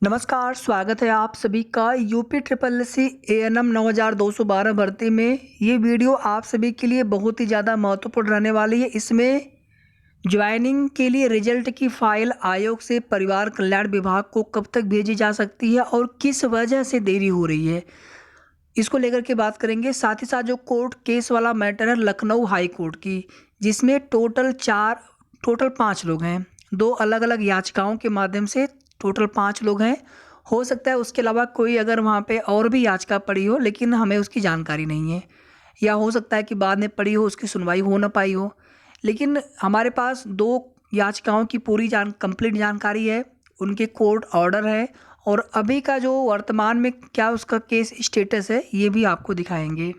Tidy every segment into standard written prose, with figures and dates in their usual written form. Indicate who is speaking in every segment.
Speaker 1: नमस्कार, स्वागत है आप सभी का यूपी ट्रिपल सी एएनएम 9212 भर्ती में। ये वीडियो आप सभी के लिए बहुत ही ज़्यादा महत्वपूर्ण रहने वाली है। इसमें ज्वाइनिंग के लिए रिजल्ट की फाइल आयोग से परिवार कल्याण विभाग को कब तक भेजी जा सकती है और किस वजह से देरी हो रही है, इसको लेकर के बात करेंगे। साथ ही साथ जो कोर्ट केस वाला मैटर है लखनऊ हाई कोर्ट की, जिसमें टोटल 5 लोग हैं। 2 अलग अलग याचिकाओं के माध्यम से टोटल 5 लोग हैं। हो सकता है उसके अलावा कोई अगर वहाँ पे और भी याचिका पड़ी हो, लेकिन हमें उसकी जानकारी नहीं है, या हो सकता है कि बाद में पड़ी हो, उसकी सुनवाई हो ना पाई हो। लेकिन हमारे पास 2 याचिकाओं की पूरी कंप्लीट जानकारी है, उनके कोर्ट ऑर्डर है, और अभी का जो वर्तमान में क्या उसका केस स्टेटस है ये भी आपको दिखाएंगे।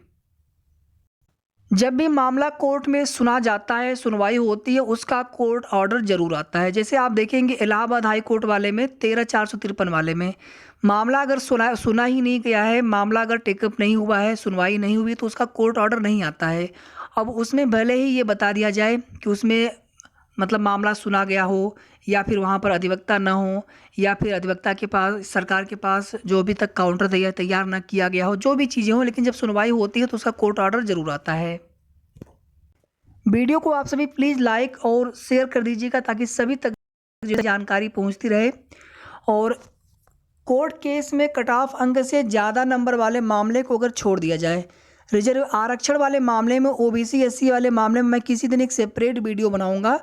Speaker 1: जब भी मामला कोर्ट में सुना जाता है, सुनवाई होती है, उसका कोर्ट ऑर्डर ज़रूर आता है। जैसे आप देखेंगे इलाहाबाद हाई कोर्ट वाले में 13/453 वाले में मामला अगर सुना ही नहीं गया है, मामला अगर टेकअप नहीं हुआ है, सुनवाई नहीं हुई, तो उसका कोर्ट ऑर्डर नहीं आता है। अब उसमें भले ही ये बता दिया जाए कि उसमें मतलब मामला सुना गया हो, या फिर वहाँ पर अधिवक्ता ना हो, या फिर अधिवक्ता के पास, सरकार के पास जो अभी तक काउंटर तैयार ना किया गया हो, जो भी चीज़ें हों, लेकिन जब सुनवाई होती है तो उसका कोर्ट ऑर्डर ज़रूर आता है। वीडियो को आप सभी प्लीज़ लाइक और शेयर कर दीजिएगा ताकि सभी तक जानकारी पहुंचती रहे। और कोर्ट केस में कट ऑफ अंक से ज़्यादा नंबर वाले मामले को अगर छोड़ दिया जाए, रिजर्व आरक्षण वाले मामले में, ओबीसी एससी वाले मामले में मैं किसी दिन एक सेपरेट वीडियो बनाऊंगा।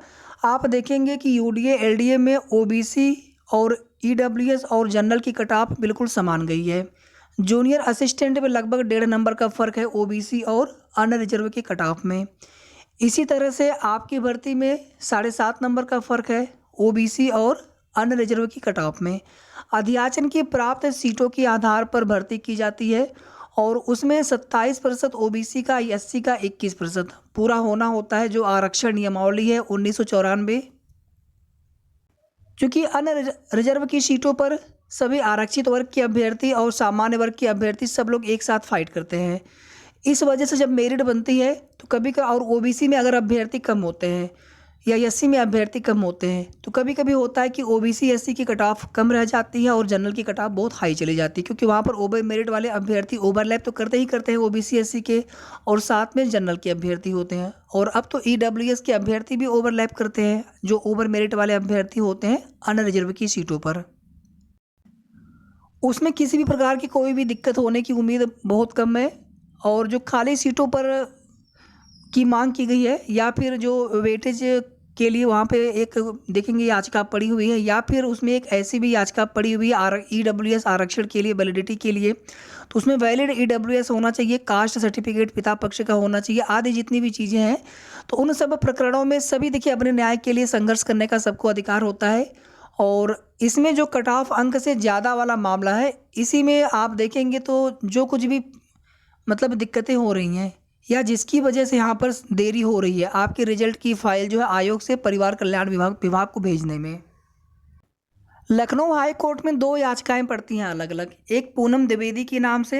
Speaker 1: आप देखेंगे कि यूडीए एलडीए में ओबीसी और ईडब्ल्यूएस और जनरल की कट ऑफ बिल्कुल समान गई है। जूनियर असिस्टेंट में लगभग 1.5 नंबर का फ़र्क है ओबीसी और अन्य रिजर्व की कट ऑफ में। इसी तरह से आपकी भर्ती में 7.5 नंबर का फ़र्क है ओबीसी और अन्य रिजर्व की कट ऑफ में। अध्याचन की प्राप्त सीटों के आधार पर भर्ती की जाती है, और उसमें 27% ओबीसी का, एससी का 21% पूरा होना होता है, जो आरक्षण नियमावली है 1994। चूँकि अन्य रिजर्व की सीटों पर सभी आरक्षित वर्ग के अभ्यर्थी और सामान्य वर्ग के अभ्यर्थी सब लोग एक साथ फाइट करते हैं। इस वजह से जब मेरिट बनती है तो कभी का, और ओबीसी में अगर अभ्यर्थी कम होते हैं या एससी में अभ्यर्थी कम होते हैं, तो कभी कभी होता है कि ओबीसी एससी की कट ऑफ कम रह जाती है और जनरल की कट ऑफ बहुत हाई चली जाती है, क्योंकि वहाँ पर ओवर मेरिट वाले अभ्यर्थी ओवरलैप तो करते ही करते हैं ओबीसी एससी के, और साथ में जनरल के अभ्यर्थी होते हैं। और अब तो ईडब्ल्यूएस के अभ्यर्थी भी ओवरलैप करते हैं, जो ओवर मेरिट वाले अभ्यर्थी होते हैं अन्य रिजर्व की सीटों पर। उसमें किसी भी प्रकार की कोई भी दिक्कत होने की उम्मीद बहुत कम है। और जो खाली सीटों पर की मांग की गई है, या फिर जो वेटेज के लिए वहाँ पे एक देखेंगे याचिका पड़ी हुई है, या फिर उसमें एक ऐसी भी याचिका पड़ी हुई है ईडब्ल्यूएस आरक्षण के लिए, वैलिडिटी के लिए, तो उसमें वैलिड ईडब्ल्यूएस होना चाहिए, कास्ट सर्टिफिकेट पिता पक्ष का होना चाहिए, आदि जितनी भी चीज़ें हैं। तो उन सब प्रकरणों में सभी देखिए अपने न्याय के लिए संघर्ष करने का सबको अधिकार होता है। और इसमें जो कट ऑफ अंक से ज़्यादा वाला मामला है, इसी में आप देखेंगे तो जो कुछ भी मतलब दिक्कतें हो रही हैं, या जिसकी वजह से यहाँ पर देरी हो रही है आपके रिजल्ट की फाइल जो है आयोग से परिवार कल्याण विभाग को भेजने में। लखनऊ हाई कोर्ट में 2 याचिकाएं पड़ती हैं अलग अलग। एक पूनम द्विवेदी के नाम से,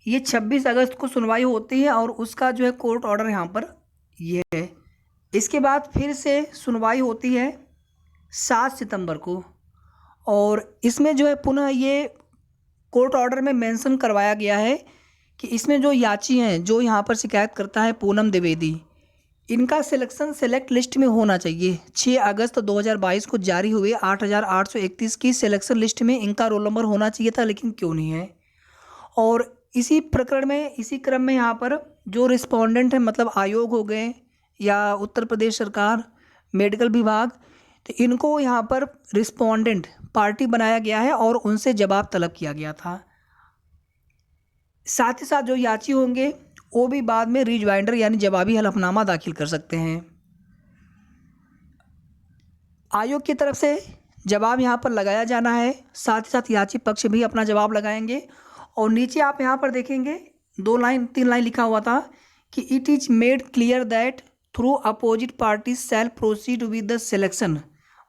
Speaker 1: ये 26 अगस्त को सुनवाई होती है, और उसका जो है कोर्ट ऑर्डर यहाँ पर ये है। इसके बाद फिर से सुनवाई होती है 7 सितंबर को, और इसमें जो है पुनः ये कोर्ट ऑर्डर में मेंशन करवाया गया है कि इसमें जो याची हैं, जो यहाँ पर शिकायत करता है पूनम द्विवेदी, इनका सिलेक्शन सेलेक्ट लिस्ट में होना चाहिए। 6 अगस्त 2022 को जारी हुए 8831 की सिलेक्शन लिस्ट में इनका रोल नंबर होना चाहिए था, लेकिन क्यों नहीं है। और इसी प्रकरण में, इसी क्रम में यहाँ पर जो रिस्पोंडेंट है, मतलब आयोग हो गए या उत्तर प्रदेश सरकार, मेडिकल विभाग, तो इनको यहाँ पर रिस्पोंडेंट पार्टी बनाया गया है और उनसे जवाब तलब किया गया था। साथ ही साथ जो याची होंगे वो भी बाद में रिज्वाइंडर यानी जवाबी हलफनामा दाखिल कर सकते हैं। आयोग की तरफ से जवाब यहाँ पर लगाया जाना है, साथ ही साथ याची पक्ष भी अपना जवाब लगाएंगे। और नीचे आप यहाँ पर देखेंगे 3 लाइन लिखा हुआ था कि it is made clear that through opposite party shall proceed with the selection,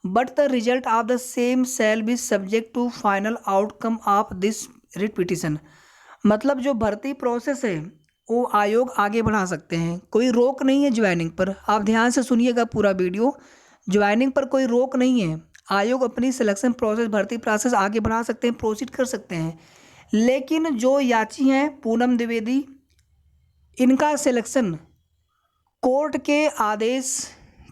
Speaker 1: but the result of the same shall be subject to final outcome of this writ petition. मतलब जो भर्ती प्रोसेस है वो आयोग आगे बढ़ा सकते हैं, कोई रोक नहीं है ज्वाइनिंग पर। आप ध्यान से सुनिएगा पूरा वीडियो, ज्वाइनिंग पर कोई रोक नहीं है। आयोग अपनी सिलेक्शन प्रोसेस, भर्ती प्रोसेस आगे बढ़ा सकते हैं, प्रोसीड कर सकते हैं। लेकिन जो याची हैं पूनम द्विवेदी, इनका सिलेक्शन कोर्ट के आदेश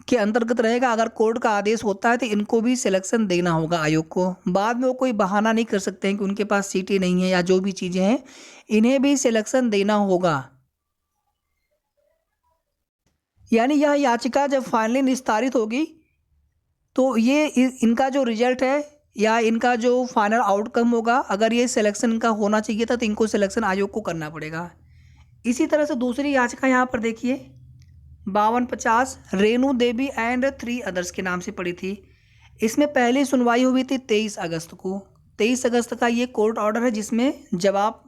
Speaker 1: के अंतर्गत रहेगा। अगर कोर्ट का आदेश होता है तो इनको भी सिलेक्शन देना होगा आयोग को। बाद में वो कोई बहाना नहीं कर सकते हैं कि उनके पास सीटें नहीं है या जो भी चीज़ें हैं, इन्हें भी सिलेक्शन देना होगा। यानी यह याचिका जब फाइनली निस्तारित होगी तो ये इनका जो रिजल्ट है या इनका जो फाइनल आउटकम होगा, अगर ये सिलेक्शन इनका होना चाहिए था तो इनको सिलेक्शन आयोग को करना पड़ेगा। इसी तरह से दूसरी याचिका यहाँ पर देखिए 5250 रेणु देवी एंड 3 अदर्स के नाम से पड़ी थी। इसमें पहली सुनवाई हुई थी 23 अगस्त को। 23 अगस्त का ये कोर्ट ऑर्डर है जिसमें जवाब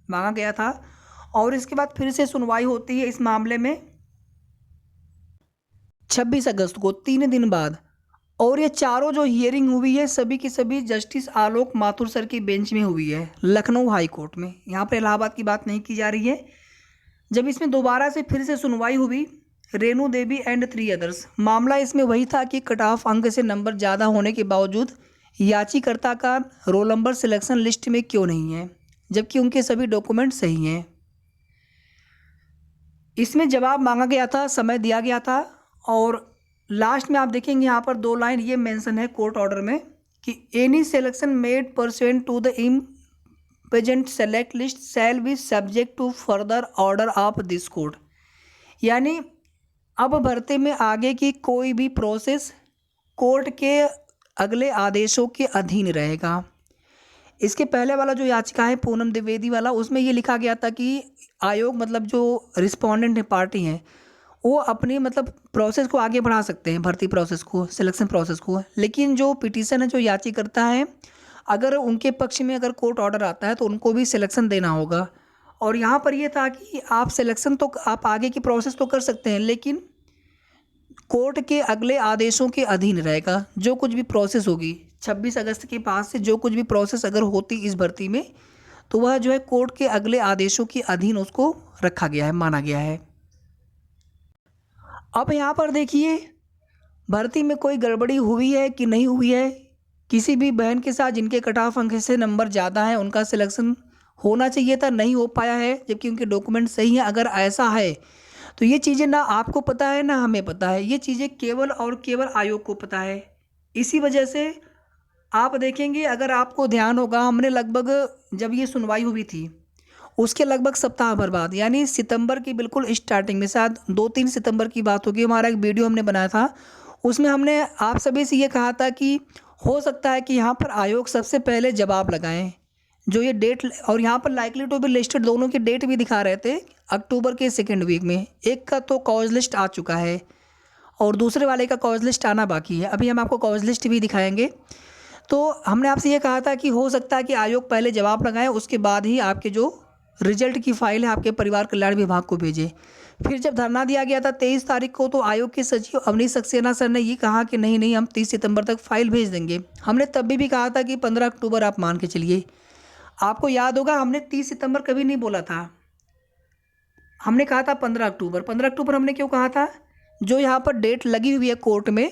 Speaker 1: मांगा गया था, और इसके बाद फिर से सुनवाई होती है इस मामले में 26 अगस्त को, 3 दिन बाद। और ये चारों जो हियरिंग हुई है सभी की सभी जस्टिस आलोक माथुर सर की बेंच में हुई है, लखनऊ हाई कोर्ट में। यहाँ पर इलाहाबाद की बात नहीं की जा रही है। जब इसमें दोबारा से फिर से सुनवाई हुई रेणु देवी एंड 3 अदर्स, मामला इसमें वही था कि कट ऑफ अंक से नंबर ज़्यादा होने के बावजूद याचिकर्ता का रोल नंबर सिलेक्शन लिस्ट में क्यों नहीं है, जबकि उनके सभी डॉक्यूमेंट सही हैं। इसमें जवाब मांगा गया था, समय दिया गया था, और लास्ट में आप देखेंगे यहाँ पर 2 लाइन ये मेंशन है कोर्ट ऑर्डर में कि any selection made pursuant to the present select list shall be subject to further order of this court. यानी अब भर्ती में आगे की कोई भी प्रोसेस कोर्ट के अगले आदेशों के अधीन रहेगा। इसके पहले वाला जो याचिका है पूनम द्विवेदी वाला, उसमें ये लिखा गया था कि आयोग मतलब जो रिस्पोंडेंट है, पार्टी हैं, वो अपनी मतलब प्रोसेस को आगे बढ़ा सकते हैं, भर्ती प्रोसेस को, सिलेक्शन प्रोसेस को। लेकिन जो पिटीशन है, जो याचिकर्ता है, अगर उनके पक्ष में अगर कोर्ट ऑर्डर आता है तो उनको भी सिलेक्शन देना होगा। और यहाँ पर ये था कि आप सिलेक्शन तो आप आगे की प्रोसेस तो कर सकते हैं, लेकिन कोर्ट के अगले आदेशों के अधीन रहेगा। जो कुछ भी प्रोसेस होगी 26 अगस्त के बाद से, जो कुछ भी प्रोसेस अगर होती इस भर्ती में, तो वह जो है कोर्ट के अगले आदेशों के अधीन उसको रखा गया है, माना गया है। अब यहाँ पर देखिए भर्ती में कोई गड़बड़ी हुई है कि नहीं हुई है। किसी भी बहन के साथ जिनके कट ऑफ अंक से नंबर ज़्यादा है उनका सिलेक्शन होना चाहिए था, नहीं हो पाया है, जबकि उनके डॉक्यूमेंट सही हैं। अगर ऐसा है तो ये चीज़ें ना आपको पता है ना हमें पता है, ये चीज़ें केवल और केवल आयोग को पता है। इसी वजह से आप देखेंगे, अगर आपको ध्यान होगा, हमने लगभग जब ये सुनवाई हुई थी उसके लगभग सप्ताह भर बाद, यानी सितंबर की बिल्कुल स्टार्टिंग में, शायद 2-3 सितंबर की बात होगी, हमारा एक वीडियो हमने बनाया था, उसमें हमने आप सभी से ये कहा था कि हो सकता है कि यहाँ पर आयोग सबसे पहले जवाब लगाएं। जो ये डेट, और यहाँ पर लाइकली टू बी लिस्टेड दोनों की डेट भी दिखा रहे थे, अक्टूबर के 2nd वीक में। एक का तो कॉज लिस्ट आ चुका है और दूसरे वाले का कॉज लिस्ट आना बाकी है। अभी हम आपको कॉज लिस्ट भी दिखाएंगे। तो हमने आपसे ये कहा था कि हो सकता है कि आयोग पहले जवाब लगाए, उसके बाद ही आपके जो रिजल्ट की फाइल है आपके परिवार कल्याण विभाग को भेजे। फिर जब धरना दिया गया था 23 तारीख को, तो आयोग के सचिव अवनीश सक्सेना सर ने ये कहा कि नहीं नहीं, हम 30 सितंबर तक फाइल भेज देंगे। हमने तब भी कहा था कि 15 अक्टूबर आप मान के चलिए। आपको याद होगा हमने 30 सितंबर कभी नहीं बोला था, हमने कहा था 15 अक्टूबर। 15 अक्टूबर हमने क्यों कहा था? जो यहाँ पर डेट लगी हुई है कोर्ट में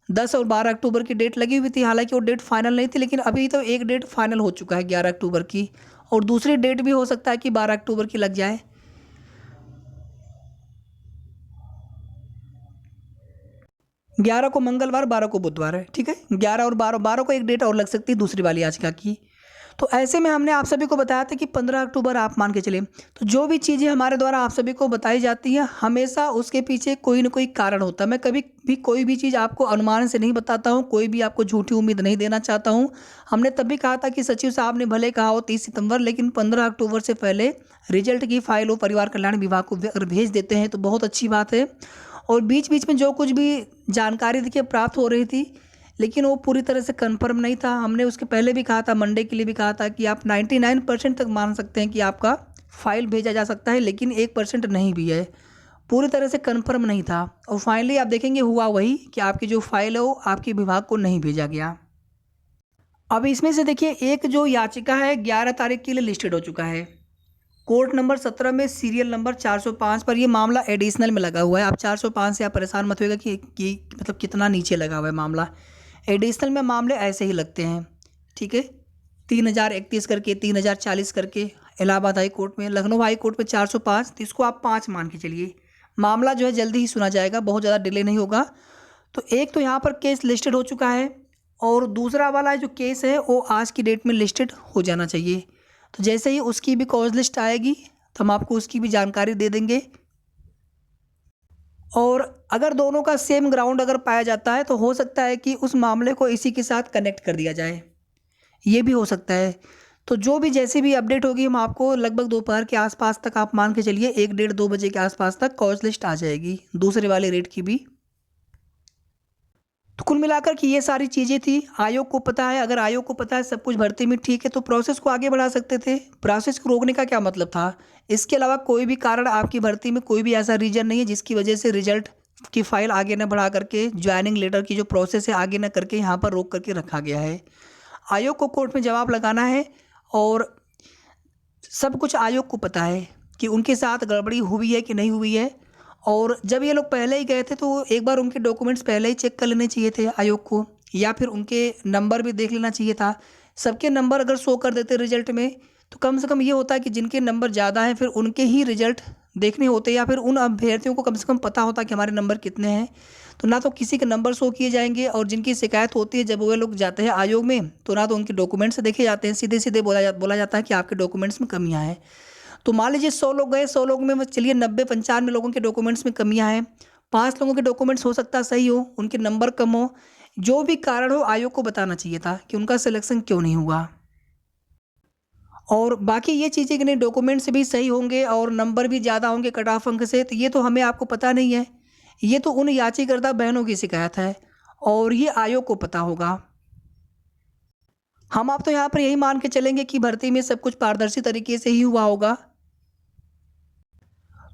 Speaker 1: 10 और 12 अक्टूबर की डेट लगी हुई थी, हालांकि वो डेट फाइनल नहीं थी, लेकिन अभी तो एक डेट फाइनल हो चुका है 11 अक्टूबर की, और दूसरी डेट भी हो सकता है कि 12 अक्टूबर की लग जाए। ग्यारह को मंगलवार, 12 को बुधवार है, ठीक है। 11 और 12 को एक डेट और लग सकती है दूसरी वाली याचिका की। तो ऐसे में हमने आप सभी को बताया था कि 15 अक्टूबर आप मान के चले। तो जो भी चीज़ें हमारे द्वारा आप सभी को बताई जाती हैं, हमेशा उसके पीछे कोई ना कोई कारण होता है। मैं कभी भी कोई भी चीज़ आपको अनुमान से नहीं बताता हूँ, कोई भी आपको झूठी उम्मीद नहीं देना चाहता हूँ। हमने तब भी कहा था कि सचिव साहब ने भले कहा हो 30 सितंबर, लेकिन 15 अक्टूबर से पहले रिजल्ट की फाइल वो परिवार कल्याण विभाग को अगर भेज देते हैं तो बहुत अच्छी बात है। और बीच बीच में जो कुछ भी जानकारी देखिए प्राप्त हो रही थी, लेकिन वो पूरी तरह से कंफर्म नहीं था। हमने उसके पहले भी कहा था, मंडे के लिए भी कहा था कि आप 99% तक मान सकते हैं कि आपका फाइल भेजा जा सकता है, लेकिन 1% नहीं भी है, पूरी तरह से कंफर्म नहीं था। और फाइनली आप देखेंगे हुआ वही कि आपकी जो फाइल है वो आपके विभाग को नहीं भेजा गया। अब इसमें से देखिए एक जो याचिका है 11 तारीख के लिए लिस्टेड हो चुका है कोर्ट नंबर 17 में सीरियल नंबर 405 पर। ये मामला एडिशनल में लगा हुआ है। आप 405 से आप परेशान मत होइएगा कि मतलब कितना नीचे लगा हुआ है मामला। एडिशनल में मामले ऐसे ही लगते हैं, ठीक है। 3031 करके, 3040 करके इलाहाबाद हाई कोर्ट में, लखनऊ हाई कोर्ट में 405, तो इसको आप 5 मान के चलिए। मामला जो है जल्दी ही सुना जाएगा, बहुत ज़्यादा डिले नहीं होगा। तो एक तो यहाँ पर केस लिस्टेड हो चुका है और दूसरा वाला जो केस है वो आज की डेट में लिस्टेड हो जाना चाहिए। तो जैसे ही उसकी भी कॉज लिस्ट आएगी तो हम आपको उसकी भी जानकारी दे देंगे। और अगर दोनों का सेम ग्राउंड अगर पाया जाता है तो हो सकता है कि उस मामले को इसी के साथ कनेक्ट कर दिया जाए, ये भी हो सकता है। तो जो भी जैसी भी अपडेट होगी हम आपको लगभग दोपहर के आसपास तक, आप मान के चलिए 1 डेढ़ 2 बजे के आसपास तक कॉज लिस्ट आ जाएगी दूसरे वाले रेट की भी। तो कुल मिलाकर कि ये सारी चीज़ें थी, आयोग को पता है। अगर आयोग को पता है सब कुछ भर्ती में ठीक है तो प्रोसेस को आगे बढ़ा सकते थे। प्रोसेस को रोकने का क्या मतलब था? इसके अलावा कोई भी कारण आपकी भर्ती में कोई भी ऐसा रीजन नहीं है जिसकी वजह से रिजल्ट की फाइल आगे न बढ़ा करके, ज्वाइनिंग लेटर की जो प्रोसेस है आगे न करके यहाँ पर रोक करके रखा गया है। आयोग को कोर्ट में जवाब लगाना है और सब कुछ आयोग को पता है कि उनके साथ गड़बड़ी हुई है कि नहीं हुई है। और जब ये लोग पहले ही गए थे तो एक बार उनके डॉक्यूमेंट्स पहले ही चेक कर लेने चाहिए थे आयोग को, या फिर उनके नंबर भी देख लेना चाहिए था। सबके नंबर अगर शो कर देते रिजल्ट में तो कम से कम ये होता है कि जिनके नंबर ज़्यादा हैं फिर उनके ही रिजल्ट देखने होते, या फिर उन अभ्यर्थियों को कम से कम पता होता कि हमारे नंबर कितने हैं। तो ना तो किसी के नंबर शो किए जाएंगे, और जिनकी शिकायत होती है जब वो लोग जाते हैं आयोग में तो ना तो उनके डॉक्यूमेंट्स देखे जाते हैं, सीधे सीधे बोला जाता है कि आपके डॉक्यूमेंट्स में कमियां हैं। तो मान लीजिए 100 लोग गए, 100 लोगों में चलिए 90-95 लोगों के डॉक्यूमेंट्स में कमियां हैं, 5 लोगों के डॉक्यूमेंट्स हो सकता है सही हो, उनके नंबर कम हो। जो भी कारण हो आयोग को बताना चाहिए था कि उनका सिलेक्शन क्यों नहीं हुआ। और बाकी ये चीज़ें कि नहीं डॉक्यूमेंट्स भी सही होंगे और नंबर भी ज़्यादा होंगे कट ऑफ अंक से, तो ये तो हमें आपको पता नहीं है। ये तो उन याचिकाकर्ता बहनों की शिकायत है और ये आयोग को पता होगा। हम आप तो यहाँ पर यही मान के चलेंगे कि भर्ती में सब कुछ पारदर्शी तरीके से ही हुआ होगा।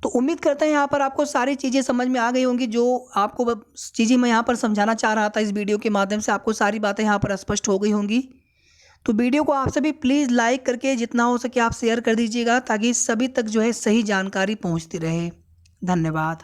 Speaker 1: तो उम्मीद करते हैं यहाँ पर आपको सारी चीज़ें समझ में आ गई होंगी, जो आपको चीज़ें मैं यहाँ पर समझाना चाह रहा था। इस वीडियो के माध्यम से आपको सारी बातें यहाँ पर स्पष्ट हो गई होंगी। तो वीडियो को आप सभी प्लीज़ लाइक करके जितना हो सके आप शेयर कर दीजिएगा ताकि सभी तक जो है सही जानकारी पहुँचती रहे। धन्यवाद।